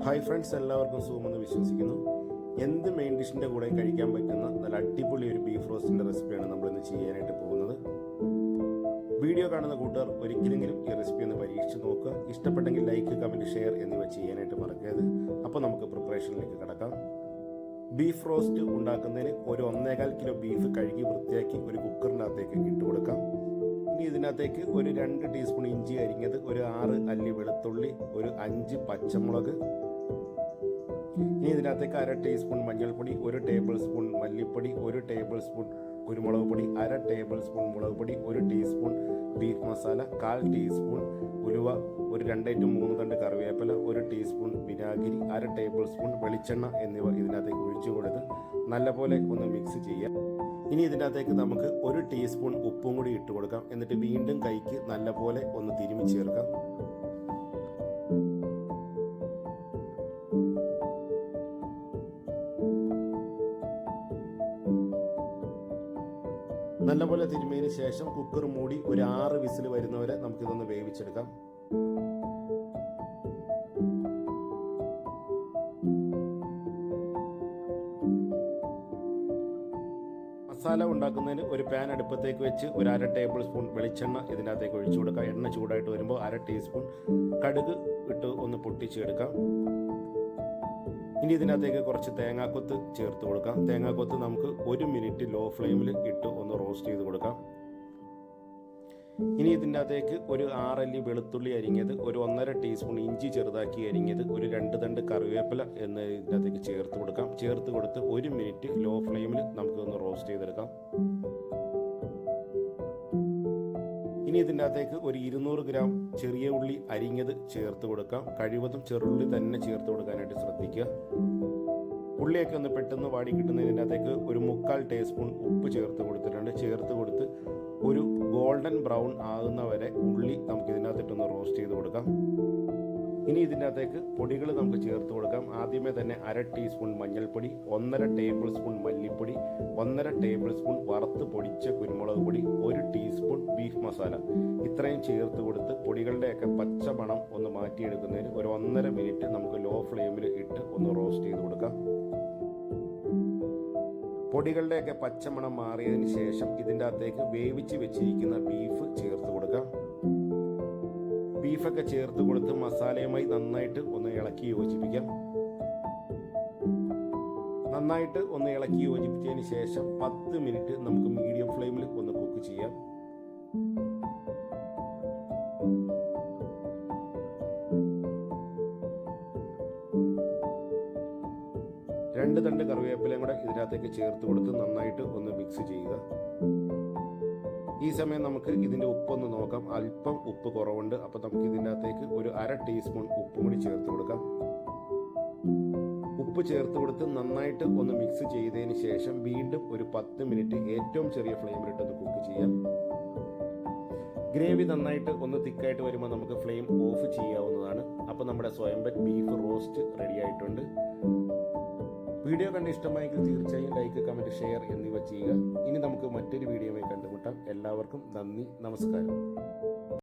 Hi friends, എല്ലാവർക്കും സുഖമെന്ന് വിശ്വസിക്കുന്നു. എന്ത് മെയിൻ ഡിഷിൻ്റെ കൂടെ കഴിക്കാൻ പറ്റുന്ന നല്ല അടിപൊളി ഒരു ബീഫ് റോസ്റ്റിൻ്റെ റെസിപ്പിയാണ് നമ്മളിന്ന് ചെയ്യാനായിട്ട് പോകുന്നത്. വീഡിയോ കാണുന്ന കൂട്ടുകാർ ഒരിക്കലെങ്കിലും ഈ റെസിപ്പി ഒന്ന് പരീക്ഷിച്ച് നോക്കുക. ഇഷ്ടപ്പെട്ടെങ്കിൽ ലൈക്ക്, കമൻറ്റ്, ഷെയർ എന്നിവ ചെയ്യാനായിട്ട് മറക്കരുത്. അപ്പോൾ നമുക്ക് പ്രിപ്പറേഷനിലേക്ക് കടക്കാം. ബീഫ് റോസ്റ്റ് ഉണ്ടാക്കുന്നതിന് ഒരു 1.25 കിലോ ബീഫ് കഴുകി വൃത്തിയാക്കി ഒരു കുക്കറിനകത്തേക്ക് ഇട്ട് കൊടുക്കാം. ഇനി ഇതിനകത്തേക്ക് ഒരു 2 ടീസ്പൂൺ ഇഞ്ചി അരിഞ്ഞത്, ഒരു 6 അല്ലി വെളുത്തുള്ളി, ഒരു 5 പച്ചമുളക്. ഇനി ഇതിനകത്തേക്ക് 1/2 ടീസ്പൂൺ മഞ്ഞൾപ്പൊടി, 1 ടേബിൾ സ്പൂൺ മല്ലിപ്പൊടി, 1 ടേബിൾ സ്പൂൺ കുരുമുളക് പൊടി, 1/2 ടേബിൾ സ്പൂൺ മുളക് പൊടി, 1 ടീസ്പൂൺ ബീഫ് മസാല, 1/4 ടീസ്പൂൺ ഉലുവ, ഒരു 2 to 3 തണ്ട് കറിവേപ്പില, 1 ടീസ്പൂൺ വിനാഗിരി, 1/2 ടേബിൾ സ്പൂൺ വെളിച്ചെണ്ണ എന്നിവ ഇതിനകത്തേക്ക് ഒഴിച്ചു കൊടുത്ത് നല്ലപോലെ ഒന്ന് മിക്സ് ചെയ്യാം. ഇനി ഇതിനകത്തേക്ക് നമുക്ക് 1 ടീസ്പൂൺ ഉപ്പും കൂടി ഇട്ട് കൊടുക്കാം. എന്നിട്ട് വീണ്ടും കൈക്ക് നല്ലപോലെ ഒന്ന് തിരുമ്മി ചേർക്കാം. നല്ലപോലെ തിരുമ്മിയതിന് ശേഷം കുക്കർ മൂടി ഒരു 6 വിസിൽ വരുന്നവരെ നമുക്കിതൊന്ന് വേവിച്ചെടുക്കാം. മസാല ഉണ്ടാക്കുന്നതിന് ഒരു പാൻ അടുപ്പത്തേക്ക് വെച്ച് ഒരു 1/2 ടേബിൾ സ്പൂൺ വെളിച്ചെണ്ണ ഇതിനകത്തേക്ക് ഒഴിച്ചു കൊടുക്കാം. എണ്ണ ചൂടായിട്ട് വരുമ്പോൾ 1/2 ടീസ്പൂൺ കടുക് ഇട്ട് ഒന്ന് പൊട്ടിച്ചെടുക്കാം. ഇനി ഇതിനകത്തേക്ക് കുറച്ച് തേങ്ങാക്കൊത്ത് ചേർത്ത് കൊടുക്കാം. തേങ്ങാക്കൊത്ത് നമുക്ക് 1 മിനിറ്റ് ലോ ഫ്ലെയിമിൽ ഇട്ട് ഒന്ന് റോസ്റ്റ് ചെയ്ത് കൊടുക്കാം. ഇനി ഇതിൻ്റെ അകത്തേക്ക് ഒരു 6 അല്ലി വെളുത്തുള്ളി അരിഞ്ഞത്, ഒരു 1.5 ടീസ്പൂൺ ഇഞ്ചി ചെറുതാക്കി അരിഞ്ഞത്, ഒരു 2 തണ്ട് കറിവേപ്പില എന്ന് ഇതിൻ്റെ അകത്തേക്ക് ചേർത്ത് കൊടുക്കാം. ചേർത്ത് കൊടുത്ത് 1 മിനിറ്റ് ലോ ഫ്ലെയിമിൽ നമുക്കൊന്ന് റോസ്റ്റ് ചെയ്തെടുക്കാം. ഇനി ഇതിൻ്റെ അകത്തേക്ക് ഒരു 200 ഗ്രാം ചെറിയ ഉള്ളി അരിഞ്ഞത് ചേർത്ത് കൊടുക്കാം. കഴിവതും ചെറുള്ളി തന്നെ ചേർത്ത് കൊടുക്കാനായിട്ട് ശ്രദ്ധിക്കുക. ഉള്ളിയൊക്കെ ഒന്ന് പെട്ടെന്ന് വാടി കിട്ടുന്നതിൻ്റെ അകത്തേക്ക് ഒരു 1/4 ടീസ്പൂൺ ഉപ്പ് ചേർത്ത് കൊടുത്തിട്ടുണ്ട്. ചേർത്ത് കൊടുത്ത് ഒരു ഗോൾഡൻ ബ്രൗൺ ആകുന്നവരെ ഉള്ളി നമുക്ക് ഇതിനകത്തിട്ടൊന്ന് റോസ്റ്റ് ചെയ്ത് കൊടുക്കാം. ഇനി ഇതിൻ്റെ അകത്തേക്ക് പൊടികൾ നമുക്ക് ചേർത്ത് കൊടുക്കാം. ആദ്യമേ തന്നെ 1/2 ടീസ്പൂൺ മഞ്ഞൾപ്പൊടി, 1.5 ടേബിൾ സ്പൂൺ മല്ലിപ്പൊടി, 1.5 ടേബിൾ സ്പൂൺ വറുത്ത് പൊടിച്ച കുരുമുളക് പൊടി, 1 ടീസ്പൂൺ ബീഫ് മസാല. ഇത്രയും ചേർത്ത് കൊടുത്ത് പൊടികളുടെയൊക്കെ പച്ച മണം ഒന്ന് മാറ്റിയെടുക്കുന്നതിന് ഒരു 1.5 മിനിറ്റ് നമുക്ക് ലോ ഫ്ലെയിമിൽ ഇട്ട് ഒന്ന് റോസ്റ്റ് ചെയ്ത് കൊടുക്കാം. പൊടികളുടെയൊക്കെ പച്ചമണം മാറിയതിന് ശേഷം ഇതിൻ്റെ അകത്തേക്ക് വേവിച്ച് വെച്ചിരിക്കുന്ന ബീഫ് ചേർത്ത് കൊടുക്കാം. ബീഫൊക്കെ ചേർത്ത് കൊടുത്ത് മസാലയുമായി നന്നായിട്ട് ഒന്ന് ഇളക്കി യോജിപ്പിക്കാം. നന്നായിട്ട് ഒന്ന് ഇളക്കി യോജിപ്പിച്ചതിന് ശേഷം 10 മിനിറ്റ് നമുക്ക് മീഡിയം ഫ്ലെയിമിൽ ഒന്ന് കുക്ക് ചെയ്യാം. രണ്ട് തണ്ട് കറിവേപ്പിലയും കൂടെ ഇതിനകത്തേക്ക് ചേർത്ത് കൊടുത്ത് നന്നായിട്ട് ഒന്ന് മിക്സ് ചെയ്യുക. ഈ സമയം നമുക്ക് ഇതിൻ്റെ ഉപ്പൊന്ന് നോക്കാം. അല്പം ഉപ്പ് കുറവുണ്ട്. അപ്പോൾ നമുക്ക് ഇതിൻ്റെ അകത്തേക്ക് ഒരു 1/2 ടീസ്പൂൺ ഉപ്പും കൂടി ചേർത്ത് കൊടുക്കാം. ഉപ്പ് ചേർത്ത് കൊടുത്ത് നന്നായിട്ട് ഒന്ന് മിക്സ് ചെയ്തതിന് ശേഷം വീണ്ടും ഒരു 10 മിനിറ്റ് ഏറ്റവും ചെറിയ ഫ്ലെയിമിലിട്ടൊന്ന് കുക്ക് ചെയ്യാം. ഗ്രേവി നന്നായിട്ട് ഒന്ന് തിക്കായിട്ട് വരുമ്പോൾ നമുക്ക് ഫ്ലെയിം ഓഫ് ചെയ്യാവുന്നതാണ്. അപ്പോൾ നമ്മുടെ സ്വയംഭൻ ബീഫ് റോസ്റ്റ് റെഡി ആയിട്ടുണ്ട്. വീഡിയോ കണ്ട് ഇഷ്ടമായെങ്കിൽ തീർച്ചയായും ലൈക്ക്, കമൻറ്റ്, ഷെയർ എന്നിവ ചെയ്യുക. ഇനി നമുക്ക് മറ്റൊരു വീഡിയോയുമായി കണ്ടുമുട്ടാം. എല്ലാവർക്കും നന്ദി, നമസ്കാരം.